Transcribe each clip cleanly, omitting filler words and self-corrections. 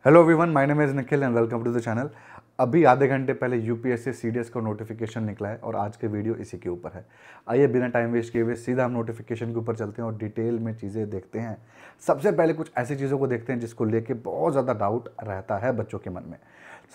Hello everyone, my name is Nikhil and welcome to the channel. अभी आधे घंटे पहले यूपीएससी सीडीएस का नोटिफिकेशन निकला है और आज के वीडियो इसी के ऊपर है। आइए बिना टाइम वेस्ट किए हुए सीधा हम नोटिफिकेशन के ऊपर चलते हैं और डिटेल में चीज़ें देखते हैं। सबसे पहले कुछ ऐसी चीज़ों को देखते हैं जिसको लेके बहुत ज़्यादा डाउट रहता है बच्चों के मन में।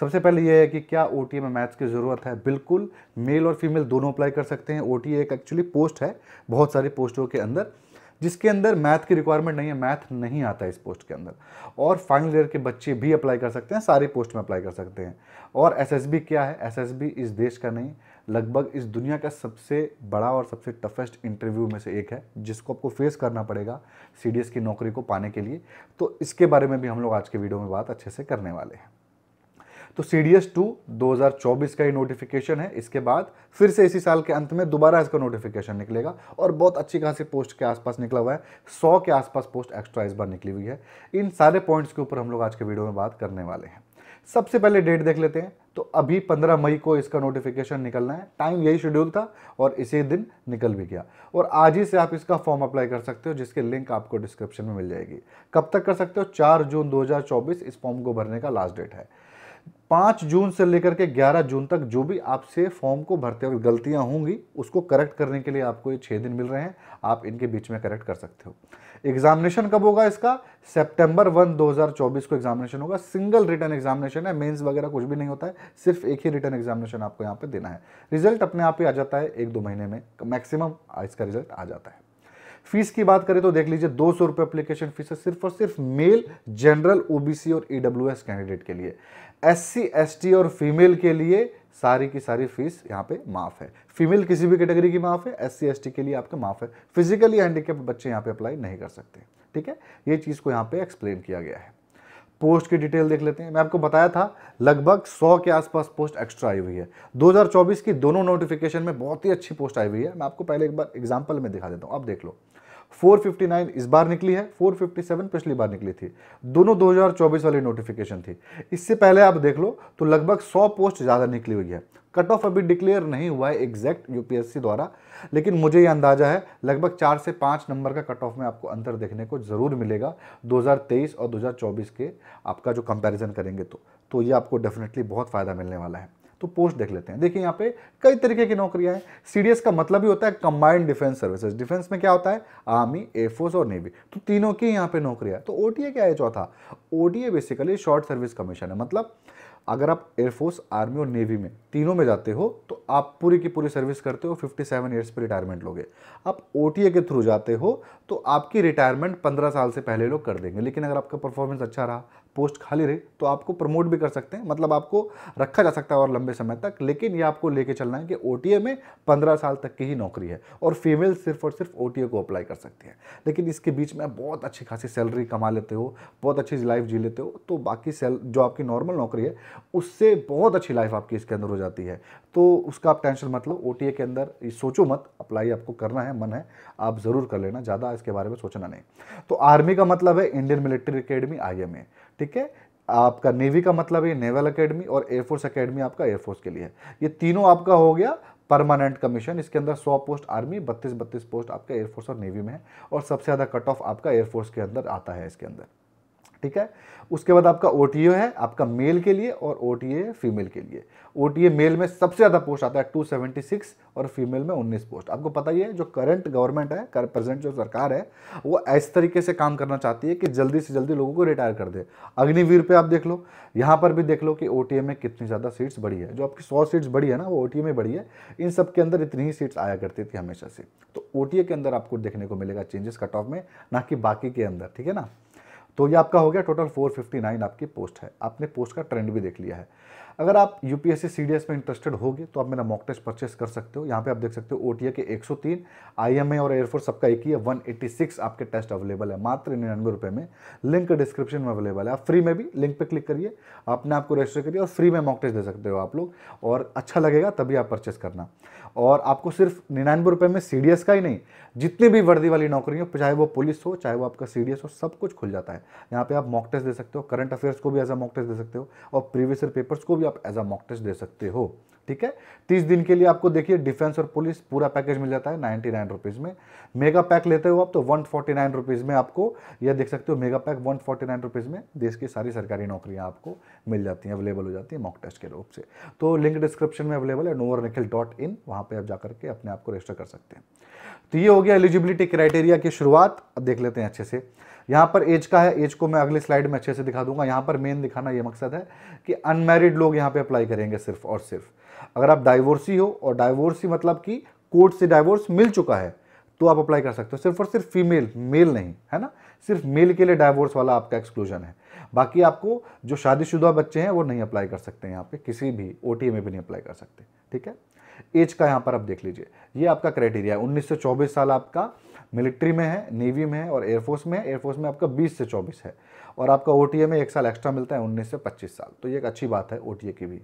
सबसे पहले ये है कि क्या ओटीए में मैथ्स की ज़रूरत है। बिल्कुल, मेल और फीमेल दोनों अप्लाई कर सकते हैं। ओटीए एक एक्चुअली पोस्ट है बहुत सारी पोस्टों के अंदर जिसके अंदर मैथ की रिक्वायरमेंट नहीं है, मैथ नहीं आता है इस पोस्ट के अंदर। और फाइनल ईयर के बच्चे भी अप्लाई कर सकते हैं, सारी पोस्ट में अप्लाई कर सकते हैं। और एसएसबी क्या है? एसएसबी इस देश का नहीं, लगभग इस दुनिया का सबसे बड़ा और सबसे टफेस्ट इंटरव्यू में से एक है जिसको आपको फेस करना पड़ेगा सीडीएस की नौकरी को पाने के लिए। तो इसके बारे में भी हम लोग आज के वीडियो में बात अच्छे से करने वाले हैं। तो CDS 2 2024 का ये नोटिफिकेशन है। इसके बाद फिर से इसी साल के अंत में दोबारा इसका नोटिफिकेशन निकलेगा और बहुत अच्छी खासी पोस्ट के आसपास निकला हुआ है। 100 के आसपास पोस्ट एक्स्ट्रा इस बार निकली हुई है। इन सारे पॉइंट्स के ऊपर हम लोग आज के वीडियो में बात करने वाले हैं। सबसे पहले डेट देख लेते हैं। तो अभी 15 मई को इसका नोटिफिकेशन निकलना है। टाइम यही शेड्यूल था और इसी दिन निकल भी गया और आज ही से आप इसका फॉर्म अप्लाई कर सकते हो जिसकी लिंक आपको डिस्क्रिप्शन में मिल जाएगी। कब तक कर सकते हो? 4 जून 2024 इस फॉर्म को भरने का लास्ट डेट है। 5 जून से लेकर के 11 जून तक जो भी आपसे फॉर्म को भरते वक्त गलतियां होंगी उसको करेक्ट करने के लिए आपको ये 6 दिन मिल रहे हैं। आप इनके बीच में करेक्ट कर सकते हो। एग्जामिनेशन कब होगा इसका? सितंबर 1 2024 को एग्जामिनेशन होगा। सिंगल रिटन एग्जामिनेशन है, मेंस वगैरह कुछ भी नहीं होता है, सिर्फ एक ही रिटन एग्जामिनेशन आपको यहाँ पे देना है। रिजल्ट अपने आप ही आ जाता है, 1-2 महीने में मैक्सिमम इसका रिजल्ट आ जाता है। फीस की बात करें तो देख लीजिए 200 रुपये एप्लीकेशन फीस है सिर्फ और सिर्फ मेल, जनरल, ओबीसी और ईडब्ल्यूएस कैंडिडेट के लिए। एससी, एसटी और फीमेल के लिए सारी की सारी फीस यहाँ पे माफ है। फीमेल किसी भी कैटेगरी की माफ है, एससी एसटी के लिए आपके माफ है। फिजिकली हैंडीकैप्ड बच्चे यहाँ पे अप्लाई नहीं कर सकते। ठीक है, ये चीज़ को यहाँ पे एक्सप्लेन किया गया है। पोस्ट की डिटेल देख लेते हैं। मैं आपको बताया था लगभग 100 के आसपास पोस्ट एक्स्ट्रा आई हुई है। 2024 की दोनों नोटिफिकेशन में बहुत ही अच्छी पोस्ट आई हुई है। मैं आपको पहले एक बार एग्जांपल में दिखा देता हूं। अब देख लो, 459 इस बार निकली है, 457 पिछली बार निकली थी। दोनों 2024 वाली नोटिफिकेशन थी। इससे पहले आप देख लो तो लगभग 100 पोस्ट ज़्यादा निकली हुई है। कट ऑफ अभी डिक्लेयर नहीं हुआ है एग्जैक्ट यूपीएससी द्वारा, लेकिन मुझे ये अंदाजा है लगभग 4 से 5 नंबर का कट ऑफ में आपको अंतर देखने को जरूर मिलेगा 2023 और 2024 के आपका जो कंपैरिजन करेंगे तो ये आपको डेफिनेटली बहुत फायदा मिलने वाला है। तो पोस्ट देख लेते हैं। देखिए यहाँ पे कई तरीके की नौकरियां हैं। सीडीएस का मतलब ही होता है कंबाइंड डिफेंस सर्विसेज। डिफेंस में क्या होता है? आर्मी, एयरफोर्स और नेवी, तो तीनों की यहाँ पे नौकरियां है। तो ओटीए क्या है? चौथा OTA basically short service commission है। मतलब अगर आप एयरफोर्स, आर्मी और नेवी में तीनों में जाते हो तो आप पूरी की पूरी सर्विस करते हो, 57 ईयर्स पर रिटायरमेंट लोगे। आप ओटीए के थ्रू जाते हो तो आपकी रिटायरमेंट 15 साल से पहले लोग कर देंगे, लेकिन अगर आपका परफॉर्मेंस अच्छा रहा, पोस्ट खाली रही, तो आपको प्रमोट भी कर सकते हैं। मतलब आपको रखा जा सकता है और लंबे समय तक, लेकिन ये आपको लेके चलना है कि ओटीए में 15 साल तक की ही नौकरी है और फीमेल सिर्फ और सिर्फ ओटीए को अप्लाई कर सकती है। लेकिन इसके बीच में आप बहुत अच्छी खासी सैलरी कमा लेते हो, बहुत अच्छी लाइफ जी लेते हो, तो बाकी जो आपकी नॉर्मल नौकरी है उससे बहुत अच्छी लाइफ आपकी इसके अंदर हो जाती है। तो उसका आप टेंशन मत लो। ओटीए के अंदर सोचो मत, अप्लाई आपको करना है, मन है, आप ज़रूर कर लेना, ज़्यादा इसके बारे में सोचना नहीं। तो आर्मी का मतलब है इंडियन मिलिट्री एकेडमी, IMA। ठीक है, आपका नेवी का मतलब है नेवल एकेडमी और एयरफोर्स एकेडमी आपका एयरफोर्स के लिए है। ये तीनों आपका हो गया परमानेंट कमीशन। इसके अंदर 100 पोस्ट आर्मी, 32 पोस्ट आपका एयरफोर्स और नेवी में है और सबसे ज़्यादा कट ऑफ आपका एयरफोर्स के अंदर आता है इसके अंदर। ठीक है, उसके बाद आपका ओटीए है आपका मेल के लिए और ओटीए फीमेल के लिए। ओटीए मेल में सबसे ज़्यादा पोस्ट आता है 276 और फीमेल में 19 पोस्ट। आपको पता ही है जो करंट गवर्नमेंट है, प्रेजेंट जो सरकार है, वो इस तरीके से काम करना चाहती है कि जल्दी से जल्दी लोगों को रिटायर कर दे। अग्निवीर पे आप देख लो, यहाँ पर भी देख लो कि ओटीए में कितनी ज़्यादा सीट्स बढ़ी है। जो आपकी 100 सीट्स बढ़ी है ना, वो ओटीए में बढ़ी है। इन सब के अंदर इतनी ही सीट्स आया करती थी हमेशा से। तो ओटीए के अंदर आपको देखने को मिलेगा चेंजेस कट ऑफ में, ना कि बाकी के अंदर। ठीक है ना, तो ये आपका हो गया टोटल 459 आपकी पोस्ट है। आपने पोस्ट का ट्रेंड भी देख लिया है। अगर आप यूपीएससी सीडीएस में इंटरेस्टेड होगे तो आप मेरा मॉक टेस्ट परचेस कर सकते हो। यहाँ पे आप देख सकते हो ओटीए के 103, IMA और एयरफोर्स सबका एक ही है। 186 आपके टेस्ट अवेलेबल है मात्र 99 रुपये में। लिंक डिस्क्रिप्शन में अवेलेबल है। आप फ्री में भी लिंक पे क्लिक करिए, अपने आप को रजिस्टर करिए और फ्री में मॉक टेस्ट दे सकते हो आप लोग, और अच्छा लगेगा तभी आप परचेस करना। और आपको सिर्फ 99 रुपये में सीडीएस का ही नहीं, जितनी भी वर्दी वाली नौकरी हो, चाहे वो पुलिस हो, चाहे वो आपका सीडीएस हो, सब कुछ खुल जाता है। यहाँ पे आप मॉक टेस्ट दे सकते हो, करंट अफेयर्स को भी एज अ मॉक टेस्ट दे सकते हो और प्रीवियस ईयर पेपर्स को भी आप एज अ मॉक टेस्ट दे सकते हो। ठीक है। 30 दिन के लिए आपको देखिए डिफेंस और पुलिस पूरा पैकेज मिल जाता है 99 रुपीज़ में। मेगा पैक लेते हो आप तो 149 रुपीज़ में आपको, यह देख सकते हो मेगा पैक 149 रुपीज़ में देश की सारी सरकारी नौकरियां आपको मिल जाती हैं, अवेलेबल हो जाती हैं मॉक टेस्ट के रूप से। तो लिंक डिस्क्रिप्शन में अवेलेबल है novornikhil.in, वहाँ पर आप जाकर के अपने आप को रजिस्टर कर सकते हैं। तो ये हो गया एलिजिबिलिटी क्राइटेरिया की शुरुआत। अब देख लेते हैं अच्छे से। यहाँ पर एज का है, एज को मैं अगली स्लाइड में अच्छे से दिखा दूंगा। यहाँ पर मेन दिखाना ये मकसद है कि अनमैरिड लोग यहाँ पे अप्लाई करेंगे सिर्फ और सिर्फ। अगर आप डाइवोर्सी हो, और डाइवोर्सी मतलब कि कोर्ट से डाइवोर्स मिल चुका है, तो आप अप्लाई कर सकते हो। सिर्फ और सिर्फ फीमेल, मेल नहीं, है ना, सिर्फ मेल के लिए डाइवोर्स वाला आपका एक्सक्लूजन है। बाकी आपको जो शादीशुदा बच्चे हैं वो नहीं अप्लाई कर सकते, यहाँ पे किसी भी OTA में भी नहीं अप्लाई कर सकते, ठीक है। एज का यहाँ पर आप देख लीजिए, ये आपका क्राइटेरिया है। 19 से 24 साल आपका मिलिट्री में है, नेवी में है और एयरफोर्स में है। एयरफोर्स में आपका 20 से 24 है, और आपका OTA में 1 साल एक्स्ट्रा मिलता है, 19 से 25 साल। तो ये एक अच्छी बात है OTA की भी,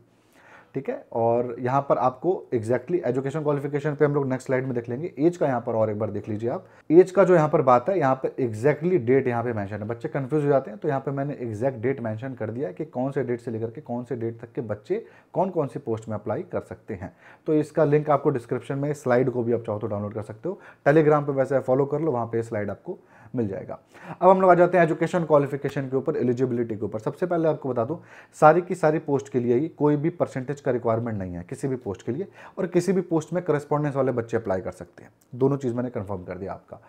ठीक है। और यहाँ पर आपको एग्जैक्टली एजुकेशन क्वालिफिकेशन पे हम लोग नेक्स्ट स्लाइड में देख लेंगे। एज का यहाँ पर और एक बार देख लीजिए आप। एज का जो यहाँ पर बात है, यहाँ पर एग्जैक्टली डेट यहाँ पे मेंशन है। बच्चे कंफ्यूज हो जाते हैं, तो यहाँ पे मैंने एग्जैक्ट डेट मेंशन कर दिया है कि कौन से डेट से लेकर के कौन से डेट तक के बच्चे कौन कौन सी पोस्ट में अप्लाई कर सकते हैं। तो इसका लिंक आपको डिस्क्रिप्शन में, स्लाइड को भी आप चाहो तो डाउनलोड कर सकते हो। टेलीग्राम पर वैसे फॉलो कर लो, वहाँ पे स्लाइड आपको मिल जाएगा। अब हम लोग आ जाते हैं एजुकेशन क्वालिफिकेशन के ऊपर, एलिजिबिलिटी के ऊपर। सबसे पहले आपको बता दूं, सारी की सारी पोस्ट के लिए ही कोई भी परसेंटेज का रिक्वायरमेंट नहीं है किसी भी पोस्ट के लिए, और किसी भी पोस्ट में करस्पॉन्डेंस वाले बच्चे अप्लाई कर सकते हैं। दोनों चीज़ मैंने कंफर्म कर दिया आपका।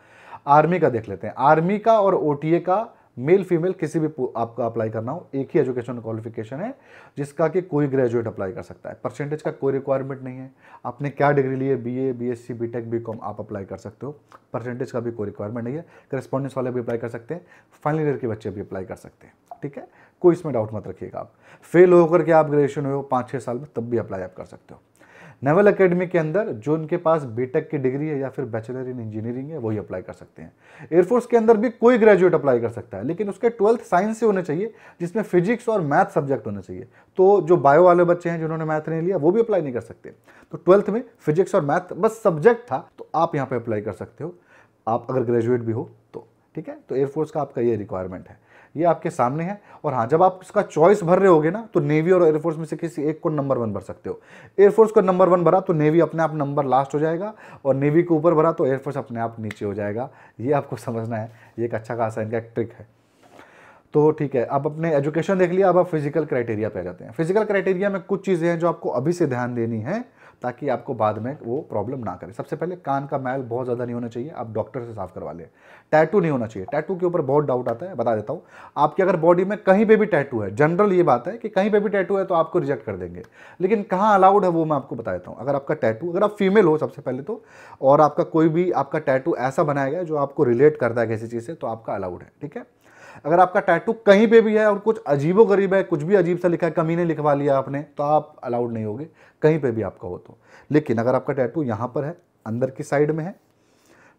आर्मी का देख लेते हैं। आर्मी का और OTA का मेल फीमेल किसी भी आपका अप्लाई करना हो, एक ही एजुकेशन क्वालिफिकेशन है जिसका कि कोई ग्रेजुएट अप्लाई कर सकता है। परसेंटेज का कोई रिक्वायरमेंट नहीं है। आपने क्या डिग्री ली है, BA, BSc, BTech, BCom, आप अप्लाई कर सकते हो। परसेंटेज का भी कोई रिक्वायरमेंट नहीं है। करस्पॉन्डेंस वाले भी अप्लाई कर सकते हैं, फाइनल ईयर के बच्चे भी अप्लाई कर सकते हैं, ठीक है। कोई इसमें डाउट मत रखिएगा। आप फेल होकर के आप ग्रेजुएशन हुए हो 5-6 साल में, तब भी अप्लाई आप कर सकते हो। नेवल एकेडमी के अंदर जो उनके पास BTech की डिग्री है या फिर बैचलर इन इंजीनियरिंग है, वही अप्लाई कर सकते हैं। एयरफोर्स के अंदर भी कोई ग्रेजुएट अप्लाई कर सकता है, लेकिन उसके 12th साइंस से होने चाहिए, जिसमें फिजिक्स और मैथ सब्जेक्ट होने चाहिए। तो जो बायो वाले बच्चे हैं जिन्होंने मैथ नहीं लिया, वो भी अप्लाई नहीं कर सकते। तो 12th में फिजिक्स और मैथ बस सब्जेक्ट था, तो आप यहाँ पे अप्लाई कर सकते हो, आप अगर ग्रेजुएट भी हो तो, ठीक है। तो एयरफोर्स का आपका ये रिक्वायरमेंट है, ये आपके सामने है। और हाँ, जब आप इसका चॉइस भर रहे होगे ना, तो नेवी और एयरफोर्स में से किसी एक को नंबर 1 भर सकते हो। एयरफोर्स को नंबर 1 भरा तो नेवी अपने आप नंबर लास्ट हो जाएगा, और नेवी को ऊपर भरा तो एयरफोर्स अपने आप नीचे हो जाएगा। ये आपको समझना है, ये एक अच्छा खासा इनका एक ट्रिक है। तो ठीक है, अब अपने एजुकेशन देख लिया, अब आप फिजिकल क्राइटेरिया पे आ जाते हैं। फिजिकल क्राइटेरिया में कुछ चीज़ें हैं जो आपको अभी से ध्यान देनी है, ताकि आपको बाद में वो प्रॉब्लम ना करे। सबसे पहले कान का मैल बहुत ज़्यादा नहीं होना चाहिए, आप डॉक्टर से साफ करवा लें। टैटू नहीं होना चाहिए। टैटू के ऊपर बहुत डाउट आता है, बता देता हूँ। आपकी अगर बॉडी में कहीं पे भी टैटू है, जनरल ये बात है कि कहीं पे भी टैटू है तो आपको रिजेक्ट कर देंगे, लेकिन कहाँ अलाउड है वो मैं आपको बता देता हूँ। अगर आपका टैटू, अगर आप फीमेल हो सबसे पहले तो, और आपका कोई भी आपका टैटू ऐसा बनाया गया जो आपको रिलेट करता है किसी चीज़ से, तो आपका अलाउड है, ठीक है। अगर आपका टैटू कहीं पे भी है और कुछ अजीबोगरीब है, कुछ भी अजीब सा लिखा है, कमीने लिखवा लिया आपने, तो आप अलाउड नहीं होगे कहीं पे भी आपका हो तो। लेकिन अगर आपका टैटू यहाँ पर है, अंदर की साइड में है,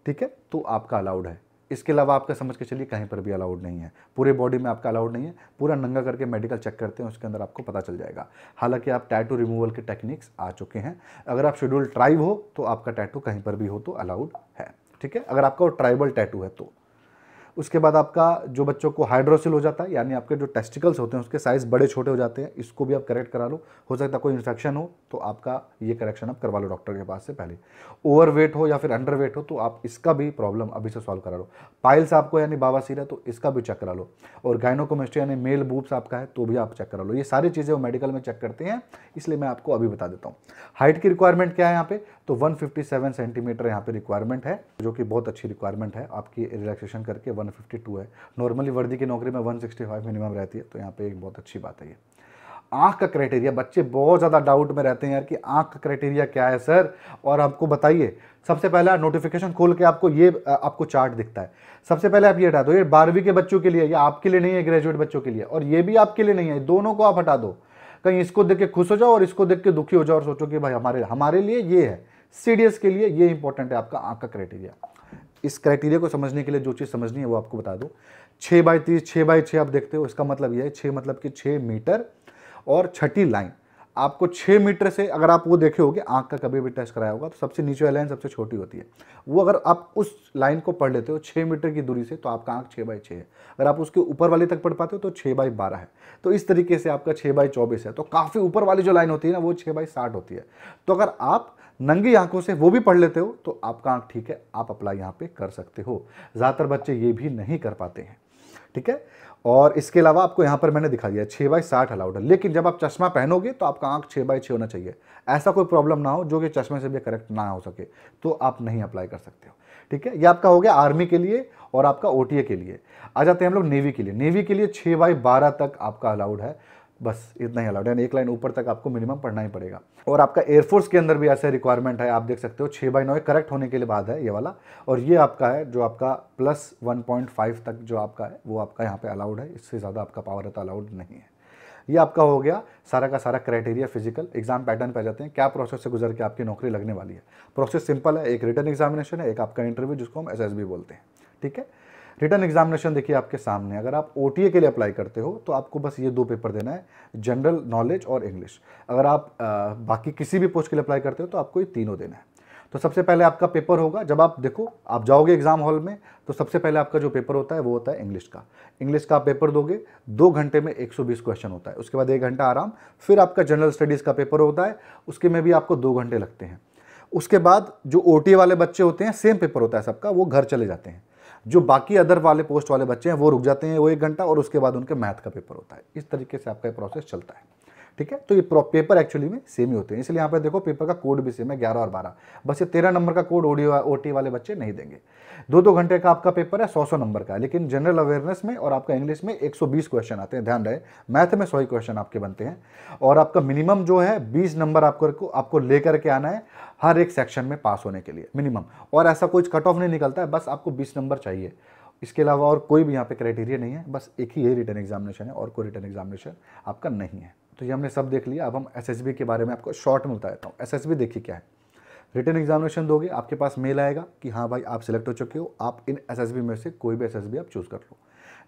ठीक है, तो आपका अलाउड है। इसके अलावा आपका समझ के चलिए कहीं पर भी अलाउड नहीं है, पूरे बॉडी में आपका अलाउड नहीं है। पूरा नंगा करके मेडिकल चेक करते हैं, उसके अंदर आपको पता चल जाएगा। हालांकि आप टैटू रिमूवल के टेक्निक्स आ चुके हैं। अगर आप शेड्यूल ट्राइब हो तो आपका टैटू कहीं पर भी हो तो अलाउड है, ठीक है, अगर आपका ट्राइबल टैटू है तो। उसके बाद आपका जो बच्चों को हाइड्रोसिल हो जाता है, यानी आपके जो टेस्टिकल्स होते हैं उसके साइज़ बड़े छोटे हो जाते हैं, इसको भी आप करेक्ट करा लो। हो सकता है कोई इन्फेक्शन हो तो आपका ये करेक्शन आप करवा लो डॉक्टर के पास से पहले। ओवरवेट हो या फिर अंडरवेट हो तो आप इसका भी प्रॉब्लम अभी से सॉल्व करा लो। पाइल्स आपको यानी बावासीर है तो इसका भी चेक करा लो। और गायनोकोमेस्ट्री यानी मेल बूब्स आपका है तो भी आप चेक करा लो। ये सारी चीज़ें वो मेडिकल में चेक करते हैं, इसलिए मैं आपको अभी बता देता हूँ। हाइट की रिक्वायरमेंट क्या है यहाँ पे, तो 157 सेंटीमीटर यहाँ पे रिक्वायरमेंट है, जो कि बहुत अच्छी रिक्वायरमेंट है। आपकी रिलैक्सेशन करके 152 है। नॉर्मली वर्दी की नौकरी में 165 मिनिमम रहती है, तो यहाँ पे एक बहुत अच्छी बात है ये। आंख का क्राइटेरिया, बच्चे बहुत ज़्यादा डाउट में रहते हैं यार कि आंख का क्राइटेरिया क्या है सर, और आपको बताइए। सबसे पहला नोटिफिकेशन खोल के आपको ये आपको चार्ट दिखता है। सबसे पहले आप ये हटा दो, ये 12वीं के बच्चों के लिए, ये आपके लिए नहीं है, ग्रेजुएट बच्चों के लिए, और ये भी आपके लिए नहीं है, दोनों को आप हटा दो। कहीं इसको देख के खुश हो जाओ और इसको देख के दुखी हो जाओ और सोचो कि भाई हमारे लिए ये है, सीडीएस के लिए ये इंपॉर्टेंट है आपका आंख का क्राइटेरिया। इस क्राइटेरिया को समझने के लिए जो चीज़ समझनी है वो आपको बता दो। 6x30, 6x6 आप देखते हो, इसका मतलब ये है 6 मतलब कि 6 मीटर और छठी लाइन। आपको 6 मीटर से, अगर आप वो देखे होगे, आंख का कभी भी टेस्ट कराया होगा, तो सबसे नीचे वाली लाइन सबसे छोटी होती है। वो अगर आप उस लाइन को पढ़ लेते हो 6 मीटर की दूरी से, तो आपका आंख 6/6 है। अगर आप उसके ऊपर वाली तक पढ़ पाते हो तो 6/12 है। तो इस तरीके से आपका 6/24 है। तो काफ़ी ऊपर वाली जो लाइन होती है ना, वो 6/60 होती है। तो अगर आप नंगी आंखों से वो भी पढ़ लेते हो तो आपका आंख ठीक है, आप अप्लाई यहाँ पे कर सकते हो। ज़्यादातर बच्चे ये भी नहीं कर पाते हैं, ठीक है। और इसके अलावा आपको यहाँ पर मैंने दिखा दिया 6/60 अलाउड है, लेकिन जब आप चश्मा पहनोगे तो आपका आंख 6/6 होना चाहिए। ऐसा कोई प्रॉब्लम ना हो जो कि चश्मे से भी करेक्ट ना हो सके, तो आप नहीं अप्लाई कर सकते हो, ठीक है। ये आपका हो गया आर्मी के लिए और आपका ओटीए के लिए। आ जाते हैं हम लोग नेवी के लिए। नेवी के लिए 6/12 तक आपका अलाउड है, बस इतना ही अलाउड है, यानी एक लाइन ऊपर तक आपको मिनिमम पढ़ना ही पड़ेगा। और आपका एयरफोर्स के अंदर भी ऐसा रिक्वायरमेंट है, आप देख सकते हो 6/9 करेक्ट होने के लिए बाद है ये वाला। और ये आपका है जो आपका +1.5 तक जो आपका है वो आपका यहाँ पे अलाउड है, इससे ज़्यादा आपका पावर रहता अलाउड नहीं है। ये आपका हो गया सारा का सारा क्राइटेरिया। फिजिकल एग्जाम पैटर्न पे आ जाते हैं, क्या प्रोसेस से गुजर के आपकी नौकरी लगने वाली है। प्रोसेस सिंपल है, एक रिटन एग्जामिनेशन है, एक आपका इंटरव्यू जिसको हम एसएसबी बोलते हैं, ठीक है। रिटन एग्जामिनेशन देखिए आपके सामने। अगर आप ओटीए के लिए अप्लाई करते हो तो आपको बस ये 2 पेपर देना है, जनरल नॉलेज और इंग्लिश। अगर आप बाकी किसी भी पोस्ट के लिए अप्लाई करते हो तो आपको ये तीनों देना है। तो सबसे पहले आपका पेपर होगा, जब आप देखो आप जाओगे एग्जाम हॉल में तो सबसे पहले आपका जो पेपर होता है वो होता है इंग्लिश का। इंग्लिश का आप पेपर दोगे, 2 घंटे में 120 क्वेश्चन होता है। उसके बाद 1 घंटा आराम, फिर आपका जनरल स्टडीज़ का पेपर होता है, उसके में भी आपको 2 घंटे लगते हैं। उसके बाद जो ओटीए वाले बच्चे होते हैं, सेम पेपर होता है सबका, वो घर चले जाते हैं। जो बाकी अदर वाले पोस्ट वाले बच्चे हैं वो रुक जाते हैं वो 1 घंटा, और उसके बाद उनके मैथ का पेपर होता है। इस तरीके से आपका प्रोसेस चलता है, ठीक है। तो ये पेपर एक्चुअली में सेम ही होते हैं, इसलिए यहाँ पे देखो पेपर का कोड भी सेम है, 11 और 12। बस ये 13 नंबर का कोड ओटी वाले बच्चे नहीं देंगे। 2-2 घंटे का आपका पेपर है, 100-100 नंबर का है, लेकिन जनरल अवेयरनेस में और आपका इंग्लिश में 120 क्वेश्चन आते हैं, ध्यान रहे। मैथ में 100 ही क्वेश्चन आपके बनते हैं, और आपका मिनिमम जो है 20 नंबर आपको लेकर के आना है हर एक सेक्शन में पास होने के लिए, मिनिमम। और ऐसा कुछ कट ऑफ नहीं निकलता है, बस आपको 20 नंबर चाहिए। इसके अलावा और कोई भी यहाँ पे क्राइटेरिया नहीं है, बस एक ही यही रिटन एग्जामिनेशन है, और कोई रिटन एग्जामिनेशन आपका नहीं है। तो ये हमने सब देख लिया। अब हम एसएसबी के बारे में आपको शॉर्ट में बता देता हूँ। एसएसबी देखिए क्या है। रिटन एग्जामिनेशन दोगे, आपके पास मेल आएगा कि हाँ भाई आप सिलेक्ट हो चुके हो, आप इन एसएसबी में से कोई भी एसएसबी आप चूज़ कर लो।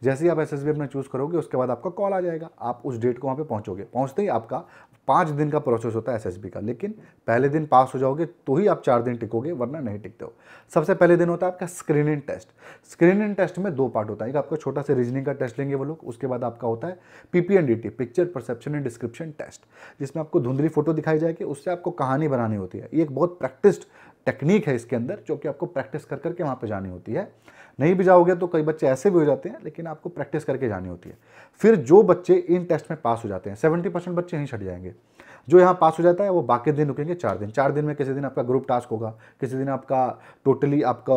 जैसे ही आप एसएसबी अपना चूज़ करोगे उसके बाद आपका कॉल आ जाएगा, आप उस डेट को वहाँ पे पहुँचोगे। पहुँचते ही आपका 5 दिन का प्रोसेस होता है एसएसबी का, लेकिन पहले दिन पास हो जाओगे तो ही आप 4 दिन टिकोगे, वरना नहीं टिकते हो। सबसे पहले दिन होता है आपका स्क्रीनिंग टेस्ट। स्क्रीनिंग टेस्ट में 2 पार्ट होता है, एक आपका छोटा सा रीजनिंग का टेस्ट लेंगे वो लोग, उसके बाद आपका होता है PPNDT, picture perception and description test, जिसमें आपको धुंधली फोटो दिखाई जाएगी, उससे आपको कहानी बनानी होती है। ये एक बहुत प्रैक्टिस्ड टेक्निक है इसके अंदर, जो कि आपको प्रैक्टिस कर करके वहाँ पे जानी होती है। नहीं भी जाओगे तो कई बच्चे ऐसे भी हो जाते हैं, लेकिन आपको प्रैक्टिस करके जानी होती है। फिर जो बच्चे इन टेस्ट में पास हो जाते हैं, 70% बच्चे यहीं छट जाएंगे। जो यहाँ पास हो जाता है वो बाकी दिन रुकेंगे 4 दिन। 4 दिन में किसी दिन आपका ग्रुप टास्क होगा, किसी दिन आपका टोटली आपका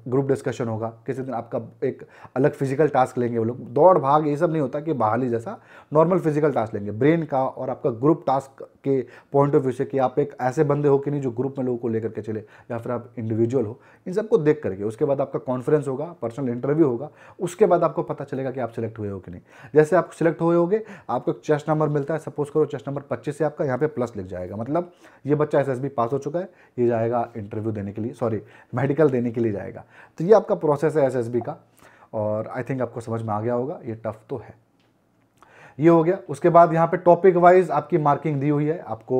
ग्रुप डिस्कशन होगा, किसी दिन आपका एक अलग फिजिकल टास्क लेंगे वो लोग। दौड़ भाग ये सब नहीं होता कि बहाली जैसा, नॉर्मल फिजिकल टास्क लेंगे ब्रेन का और आपका ग्रुप टास्क के पॉइंट ऑफ व्यू से, कि आप एक ऐसे बंदे हो कि नहीं जो ग्रुप में लोगों को लेकर के चले, या फिर आप इंडिविजुअल हो, इन सबको देख करके। उसके बाद आपका कॉन्फ्रेंस होगा, पर्सनल इंटरव्यू होगा, उसके बाद आपको पता चलेगा कि आप सिलेक्ट हुए हो कि नहीं। जैसे आप सिलेक्ट हुए होगे, आपको चेस्ट नंबर मिलता है, सपोज करो चेस्ट नंबर 25 से आपका यहाँ पे प्लस लिख जाएगा, मतलब ये बच्चा एसएसबी पास हो चुका है, ये जाएगा इंटरव्यू देने के लिए, सॉरी मेडिकल देने के लिए जाएगा। तो ये आपका प्रोसेस है एसएसबी का, और आई थिंक आपको समझ में आ गया होगा। ये टफ तो है। ये हो गया। उसके बाद यहाँ पे टॉपिक वाइज आपकी मार्किंग दी हुई है आपको,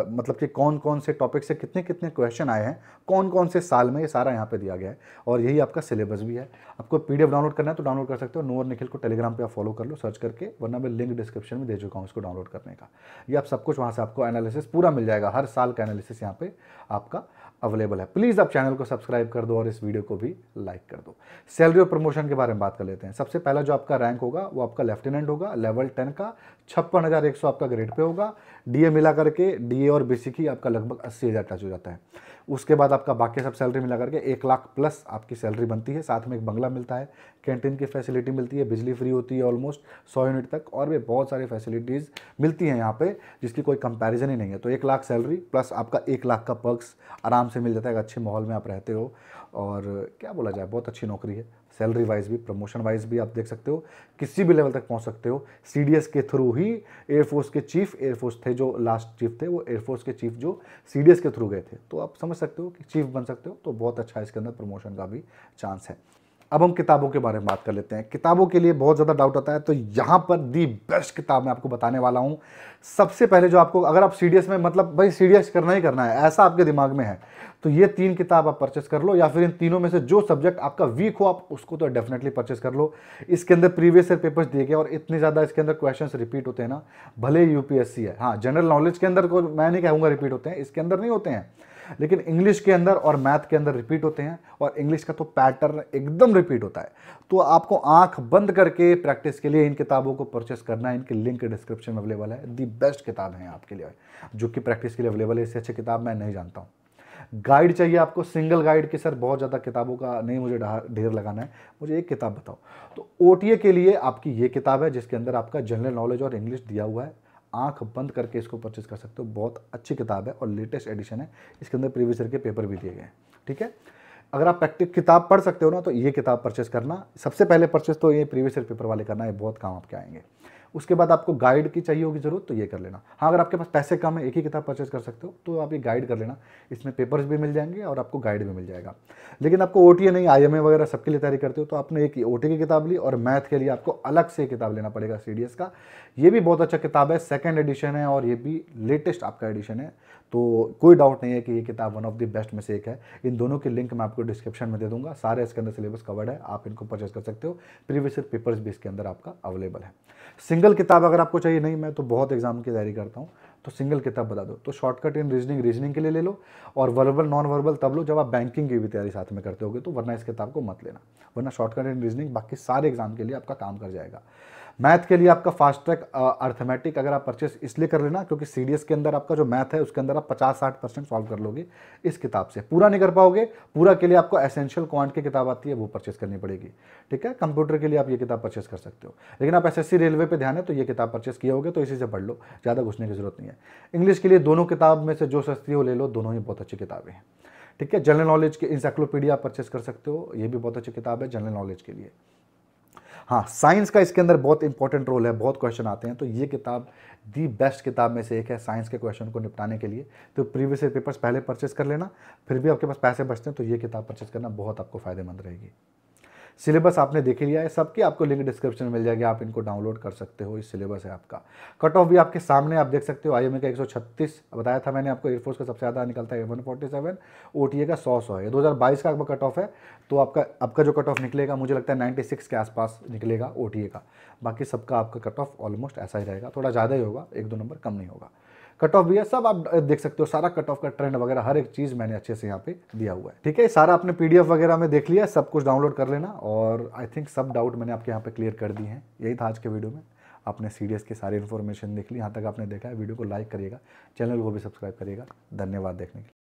मतलब कि कौन कौन से टॉपिक से कितने कितने क्वेश्चन आए हैं, कौन कौन से साल में, ये सारा यहाँ पे दिया गया है। और यही आपका सिलेबस भी है। आपको पीडीएफ डाउनलोड करना है तो डाउनलोड कर सकते हो। नो और निखिल को टेलीग्राम पे आप फॉलो कर लो, सर्च करके, वरना मैं लिंक डिस्क्रिप्शन में दे चुका हूँ इसको डाउनलोड करने का। ये आप सब कुछ वहाँ से आपको एनालिसिस पूरा मिल जाएगा, हर साल का एनालिसिस यहाँ पे आपका अवेलेबल है। प्लीज़ आप चैनल को सब्सक्राइब कर दो और इस वीडियो को भी लाइक कर दो। सैलरी और प्रमोशन के बारे में बात कर लेते हैं। सबसे पहला जो आपका रैंक होगा वो आपका लेफ्टिनेंट होगा, लेवल 10 का 56,100 आपका ग्रेड पे होगा। डीए मिला करके, डीए और बेसिक ही आपका लगभग 80,000 टच हो जाता है। उसके बाद आपका बाकी सब सैलरी मिला करके 1 लाख प्लस आपकी सैलरी बनती है। साथ में एक बंगला मिलता है, कैंटीन की फैसिलिटी मिलती है, बिजली फ्री होती है ऑलमोस्ट 100 यूनिट तक, और भी बहुत सारी फैसिलिटीज़ मिलती हैं यहाँ पे, जिसकी कोई कंपैरिजन ही नहीं है। तो 1 लाख सैलरी प्लस आपका 1 लाख का पर्क्स आराम से मिल जाता है। एक अच्छे माहौल में आप रहते हो, और क्या बोला जाए, बहुत अच्छी नौकरी है। सैलरी वाइज भी, प्रमोशन वाइज भी आप देख सकते हो, किसी भी लेवल तक पहुंच सकते हो। सीडीएस के थ्रू ही एयरफोर्स के चीफ, एयरफोर्स थे जो लास्ट चीफ थे, वो एयरफोर्स के चीफ जो सीडीएस के थ्रू गए थे, तो आप समझ सकते हो कि चीफ बन सकते हो। तो बहुत अच्छा है, इसके अंदर प्रमोशन का भी चांस है। अब हम किताबों के बारे में बात कर लेते हैं। किताबों के लिए बहुत ज़्यादा डाउट होता है, तो यहाँ पर दी बेस्ट किताब मैं आपको बताने वाला हूँ। सबसे पहले जो आपको, अगर आप सीडीएस में, मतलब भाई सीडीएस करना ही करना है ऐसा आपके दिमाग में है, तो ये 3 किताब आप परचेस कर लो, या फिर इन तीनों में से जो सब्जेक्ट आपका वीक हो आप उसको तो डेफिनेटली परचेस कर लो। इसके अंदर प्रीवियस ईयर पेपर्स दिए गए और इतने ज़्यादा इसके अंदर क्वेश्चंस रिपीट होते हैं ना, भले यूपीएससी है। हाँ, जनरल नॉलेज के अंदर को मैं नहीं कहूँगा रिपीट होते हैं, इसके अंदर नहीं होते हैं, लेकिन इंग्लिश के अंदर और मैथ के अंदर रिपीट होते हैं, और इंग्लिश का तो पैटर्न एकदम रिपीट होता है। तो आपको आंख बंद करके प्रैक्टिस के लिए इन किताबों को परचेस करना है। इनकी लिंक डिस्क्रिप्शन में अवेलेबल है। दी बेस्ट किताब है आपके लिए, जो कि प्रैक्टिस के लिए अवेलेबल है। इससे अच्छी किताब मैं नहीं जानता हूँ। गाइड चाहिए आपको, सिंगल गाइड की सर बहुत ज़्यादा किताबों का नहीं मुझे ढेर लगाना है, मुझे एक किताब बताओ। तो ओटीए के लिए आपकी ये किताब है, जिसके अंदर आपका जनरल नॉलेज और इंग्लिश दिया हुआ है। आंख बंद करके इसको परचेस कर सकते हो, बहुत अच्छी किताब है और लेटेस्ट एडिशन है। इसके अंदर प्रीवियस ईयर के पेपर भी दिए गए हैं। ठीक है, अगर आप प्रैक्टिस किताब पढ़ सकते हो ना, तो ये किताब परचेस करना। सबसे पहले परचेस तो ये प्रीवियस ईयर पेपर वाले करना है, बहुत काम आपके आएंगे। उसके बाद आपको गाइड की चाहिए होगी जरूरत, तो ये कर लेना। हाँ, अगर आपके पास पैसे कम है, एक ही किताब परचेस कर सकते हो, तो आप ये गाइड कर लेना। इसमें पेपर्स भी मिल जाएंगे और आपको गाइड भी मिल जाएगा। लेकिन आपको ओटीए नहीं, आईएमए वगैरह सबके लिए तैयारी करते हो, तो आपने एक ओटीए की किताब ली, और मैथ के लिए आपको अलग से किताब लेना पड़ेगा सीडीएस का। ये भी बहुत अच्छा किताब है, सेकंड एडिशन है और ये भी लेटेस्ट आपका एडिशन है। तो कोई डाउट नहीं है कि ये किताब वन ऑफ द बेस्ट में से एक है। इन दोनों की लिंक मैं आपको डिस्क्रिप्शन में दे दूंगा। सारे इसके अंदर सिलेबस कवर्ड है, आप इनको परचेस कर सकते हो। प्रीवियस ईयर पेपर्स भी इसके अंदर आपका अवेलेबल है। सिंगल किताब अगर आपको चाहिए, नहीं मैं तो बहुत एग्जाम की तैयारी करता हूँ, तो सिंगल किताब बता दो, तो शॉर्टकट इन रीजनिंग के लिए ले लो, और वर्बल नॉन वर्बल तब लो जब आप बैंकिंग की भी तैयारी साथ में करते होगे, तो वरना इस किताब को मत लेना। वरना शॉर्टकट इन रीजनिंग बाकी सारे एग्जाम के लिए आपका काम कर जाएगा। मैथ के लिए आपका फास्ट ट्रैक अर्थमेटिक अगर आप परचेस इसलिए कर लेना क्योंकि सीडीएस के अंदर आपका जो मैथ है उसके अंदर आप 50-60% सॉल्व कर लोगे इस किताब से। पूरा नहीं कर पाओगे, पूरा के लिए आपको एसेंशियल क्वांट की किताब आती है, वो परचेस करनी पड़ेगी। ठीक है, कंप्यूटर के लिए आप ये किताब परचेस कर सकते हो, लेकिन आप एसएससी रेलवे पे ध्यान है तो ये किताब परचेस किए होगे, तो इसी से पढ़ लो, ज़्यादा घुसने की जरूरत नहीं है। इंग्लिश के लिए दोनों किताब में से जो सस्ती हो ले लो, दोनों ही बहुत अच्छी किताबें हैं। ठीक है, जनरल नॉलेज की इंसाइक्लोपीडिया परचेस कर सकते हो, ये भी बहुत अच्छी किताब है जनरल नॉलेज के लिए। हाँ, साइंस का इसके अंदर बहुत इंपॉर्टेंट रोल है, बहुत क्वेश्चन आते हैं, तो ये किताब दी बेस्ट किताब में से एक है साइंस के क्वेश्चन को निपटाने के लिए। तो प्रीवियस ईयर पेपर्स पहले परचेस कर लेना, फिर भी आपके पास पैसे बचते हैं तो ये किताब परचेस करना बहुत आपको फायदेमंद रहेगी। सिलेबस आपने देख लिया है, सबकी आपको लिंक डिस्क्रिप्शन में मिल जाएगी, आप इनको डाउनलोड कर सकते हो। इस सिलेबस है आपका। कट ऑफ भी आपके सामने आप देख सकते हो। आईएमए का 136 बताया था मैंने आपको, एयरफोर्स का सबसे ज़्यादा निकलता है 147, ओटीए का 100 है। 2022 का आपका कट ऑफ है, तो आपका जो कट ऑफ निकलेगा मुझे लगता है 96 के आसपास निकलेगा ओटीए का। बाकी सबका आपका कट ऑफ ऑलमोस्ट ऐसा ही रहेगा, थोड़ा ज़्यादा ही होगा, 1-2 नंबर कम नहीं होगा। कट ऑफ भी है, सब आप देख सकते हो, सारा कट ऑफ का ट्रेंड वगैरह हर एक चीज़ मैंने अच्छे से यहाँ पे दिया हुआ है। ठीक है, सारा आपने पीडीएफ वगैरह में देख लिया, सब कुछ डाउनलोड कर लेना, और आई थिंक सब डाउट मैंने आपके यहाँ पे क्लियर कर दी हैं। यही था आज के वीडियो में। आपने सीडीएस की सारी इन्फॉर्मेशन देख ली, यहाँ तक आपने देखा है, वीडियो को लाइक करिएगा, चैनल को भी सब्सक्राइब करिएगा। धन्यवाद देखने के लिए।